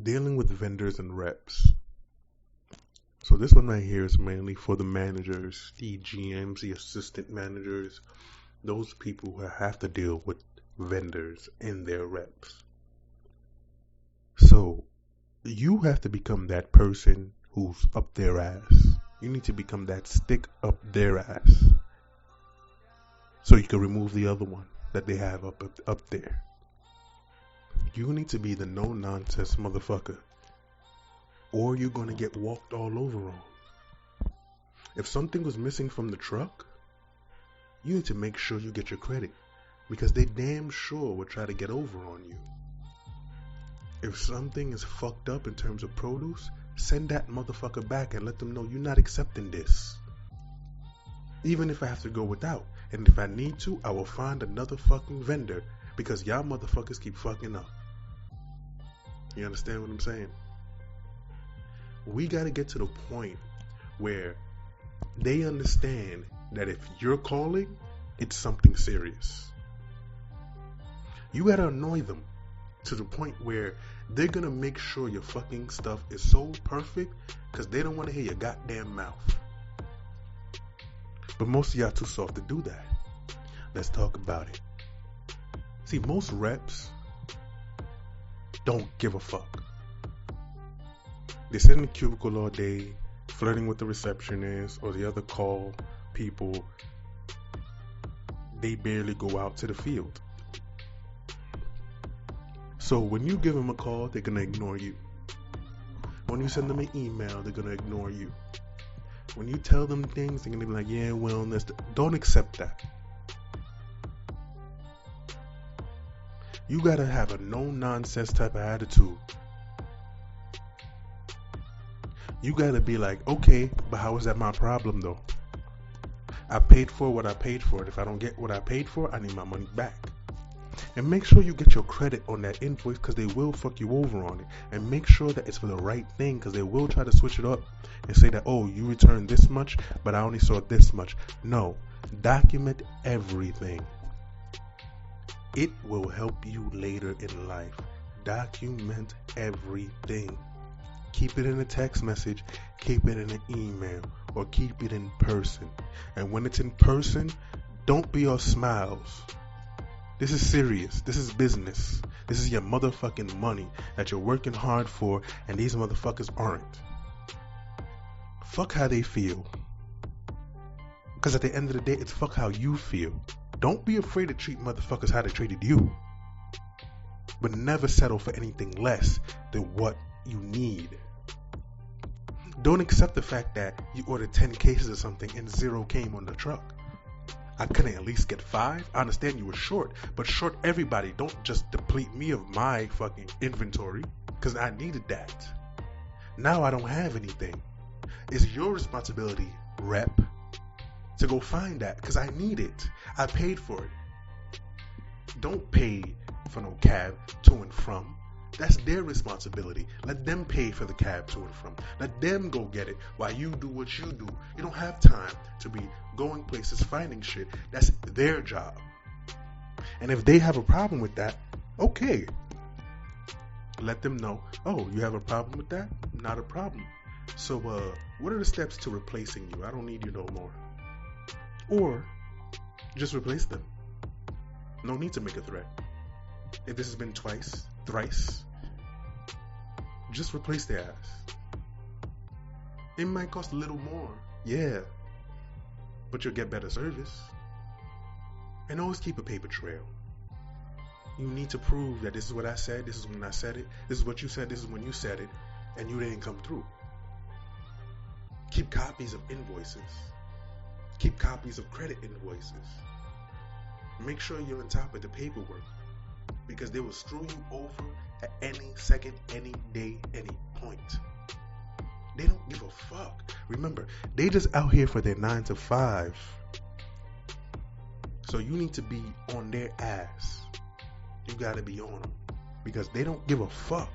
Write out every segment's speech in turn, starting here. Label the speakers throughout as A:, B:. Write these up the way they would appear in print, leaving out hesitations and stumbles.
A: Dealing with vendors and reps. So this one right here is mainly for the managers, the GMs, the assistant managers, those people who have to deal with vendors and their reps. So you have to become that person who's up their ass. You need to become that stick up their ass so you can remove the other one that they have up there. You need to be the no-nonsense motherfucker, or you're going to get walked all over on. If something was missing from the truck, you need to make sure you get your credit, because they damn sure will try to get over on you. If something is fucked up in terms of produce, send that motherfucker back and let them know you're not accepting this. Even if I have to go without, and if I need to, I will find another fucking vendor, because y'all motherfuckers keep fucking up. You understand what I'm saying? We gotta get to the point where they understand that if you're calling, it's something serious. You gotta annoy them to the point where they're gonna make sure your fucking stuff is so perfect because they don't want to hear your goddamn mouth. But most of y'all too soft to do that. Let's talk about it. See, most reps don't give a fuck. They sit in the cubicle all day, flirting with the receptionist or the other call people. They barely go out to the field. So when you give them a call, they're going to ignore you. When you send them an email, they're going to ignore you. When you tell them things, they're going to be like, yeah, well, don't accept that. You got to have a no-nonsense type of attitude. You got to be like, okay, but how is that my problem though? I paid for what I paid for. If I don't get what I paid for, I need my money back. And make sure you get your credit on that invoice, because they will fuck you over on it. And make sure that it's for the right thing, because they will try to switch it up and say that, oh, you returned this much, but I only saw this much. No, document everything. It will help you later in life. Document everything. Keep it in a text message, keep it in an email, or keep it in person. And when it's in person, don't be all smiles. This is serious. This is business. This is your motherfucking money that you're working hard for, and these motherfuckers aren't. Fuck how they feel. Because at the end of the day, it's fuck how you feel. Don't be afraid to treat motherfuckers how they treated you. But never settle for anything less than what you need. Don't accept the fact that you ordered 10 cases of something and 0 came on the truck. I couldn't at least get 5. I understand you were short, but short everybody. Don't just deplete me of my fucking inventory, because I needed that. Now I don't have anything. It's your responsibility, rep, to go find that, because I need it. I paid for it. Don't pay for no cab to and from. That's their responsibility. Let them pay for the cab to and from. Let them go get it while you do what you do. You don't have time to be going places, finding shit. That's their job. And if they have a problem with that, okay. Let them know, oh, you have a problem with that? Not a problem. So, what are the steps to replacing you? I don't need you no more. Or, just replace them. No need to make a threat. If this has been twice, thrice, just replace their ass. It might cost a little more, yeah, but you'll get better service. And always keep a paper trail. You need to prove that this is what I said, this is when I said it, this is what you said, this is when you said it, and you didn't come through. Keep copies of invoices. Keep copies of credit invoices. Make sure you're on top of the paperwork, because they will screw you over at any second, any day, any point. They don't give a fuck. Remember, they just out here for their 9 to 5. So you need to be on their ass. You gotta be on them, because they don't give a fuck.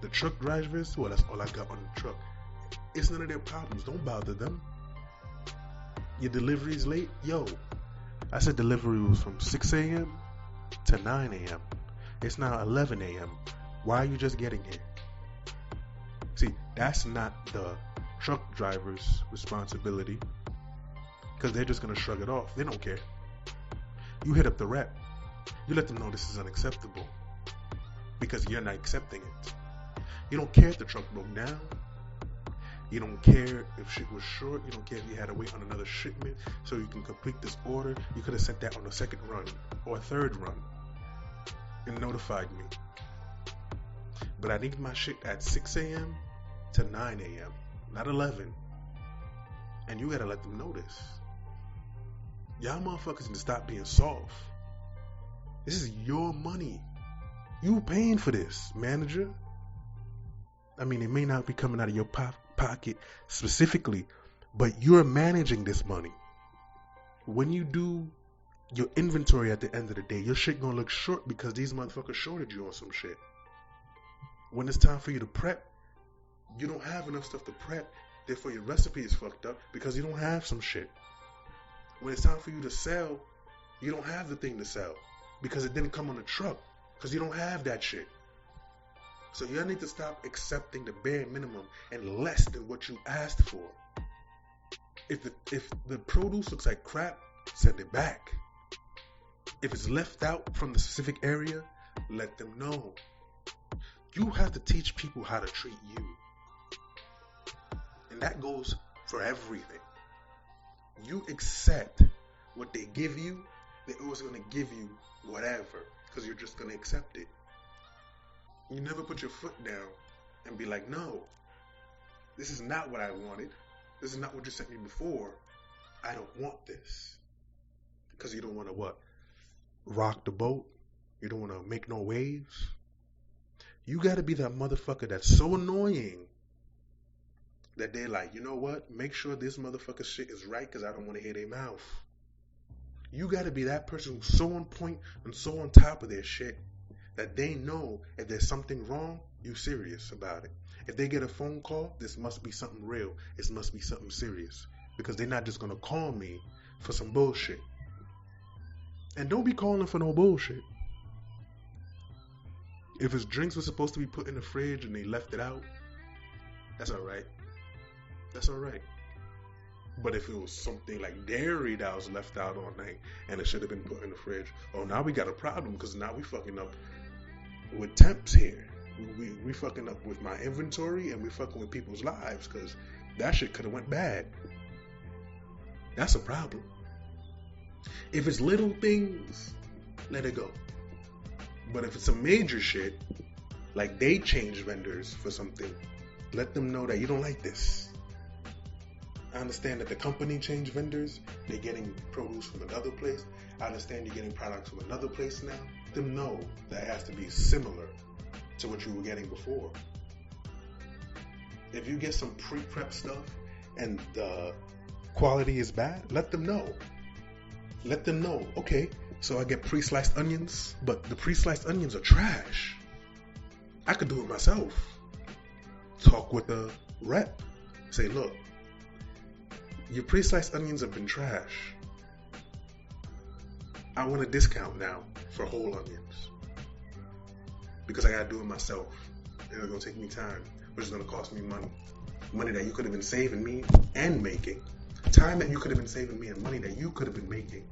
A: The truck drivers, well, that's all I got on the truck. It's none of their problems. Don't bother them. Your delivery is late? Yo, I said delivery was from 6 a.m. to 9 a.m. It's now 11 a.m. Why are you just getting here? See, that's not the truck driver's responsibility, because they're just going to shrug it off. They don't care. You hit up the rep. You let them know this is unacceptable because you're not accepting it. You don't care if the truck broke down. You don't care if shit was short. You don't care if you had to wait on another shipment so you can complete this order. You could have sent that on a second run or a third run and notified me. But I need my shit at 6 a.m. to 9 a.m., not 11. And you gotta let them know this. Y'all motherfuckers need to stop being soft. This is your money. You paying for this, manager. I mean, it may not be coming out of your pocket specifically, but you're managing this money. When you do your inventory at the end of the day, your shit gonna look short because these motherfuckers shorted you on some shit. When it's time for you to prep, you don't have enough stuff to prep. Therefore, your recipe is fucked up because you don't have some shit. When it's time for you to sell, you don't have the thing to sell because it didn't come on the truck because you don't have that shit. So y'all need to stop accepting the bare minimum and less than what you asked for. If the produce looks like crap, send it back. If it's left out from the specific area, let them know. You have to teach people how to treat you. And that goes for everything. You accept what they give you, they're always going to give you whatever because you're just going to accept it. You never put your foot down and be like, no, this is not what I wanted. This is not what you sent me before. I don't want this. Because you don't want to what? Rock the boat? You don't want to make no waves? You got to be that motherfucker that's so annoying that they're like, you know what? Make sure this motherfucker shit is right because I don't want to hear their mouth. You got to be that person who's so on point and so on top of their shit that they know if there's something wrong, you serious about it. If they get a phone call, this must be something real. This must be something serious. Because they're not just going to call me for some bullshit. And don't be calling for no bullshit. If his drinks were supposed to be put in the fridge and they left it out, that's alright. That's alright. But if it was something like dairy that was left out all night and it should have been put in the fridge, oh, now we got a problem because now we fucking up with temps here. We fucking up with my inventory and we fucking with people's lives because that shit could have went bad. That's a problem. If it's little things, let it go. But if it's some major shit, like they change vendors for something, let them know that you don't like this. I understand that the company changed vendors. They're getting produce from another place. I understand you're getting products from another place now. Let them know that it has to be similar to what you were getting before. If you get some pre-prep stuff and the quality is bad, let them know. Let them know, okay, so I get pre-sliced onions, but the pre-sliced onions are trash. I could do it myself. Talk with the rep. Say, look, your pre-sliced onions have been trash. I want a discount now for whole onions. Because I gotta do it myself. And it's gonna take me time, which is gonna cost me money. Money that you could have been saving me and making. Time that you could have been saving me and money that you could have been making.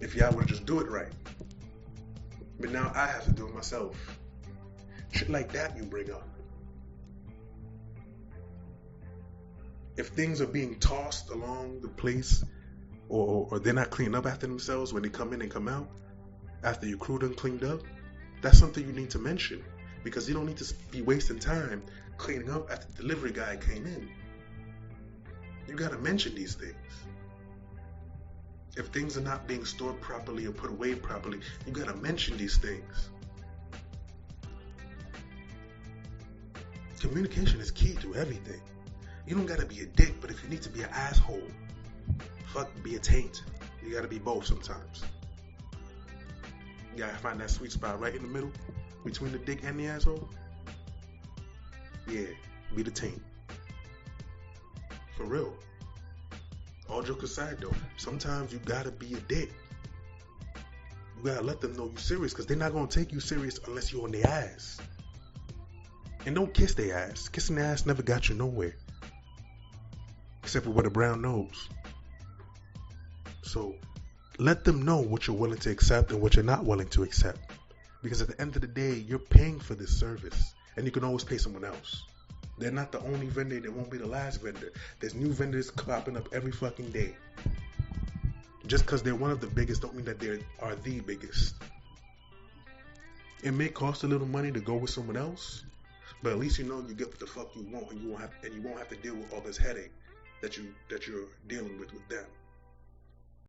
A: If y'all would just do it right. But now I have to do it myself. Shit like that you bring up. If things are being tossed along the place or they're not cleaning up after themselves when they come in and come out after your crew done cleaned up, that's something you need to mention because you don't need to be wasting time cleaning up after the delivery guy came in. You gotta mention these things. If things are not being stored properly or put away properly, you gotta mention these things. Communication is key to everything. You don't gotta be a dick, but if you need to be an asshole, fuck, be a taint. You gotta be both sometimes. You gotta find that sweet spot right in the middle between the dick and the asshole. Yeah, be the taint. For real. All jokes aside though, sometimes you gotta be a dick. gotta let them know you serious, because they're not gonna take you serious unless you're on their ass. And don't kiss their ass. Kissing their ass never got you nowhere, except for with a brown nose. So let them know what you're willing to accept and what you're not willing to accept. Because at the end of the day, you're paying for this service, and you can always pay someone else. They're not the only vendor. They won't be the last vendor. There's new vendors popping up every fucking day. Just because they're one of the biggest don't mean that they are the biggest. It may cost a little money to go with someone else, but at least you know you get what the fuck you want, and you won't have to deal with all this headache that you're dealing with them.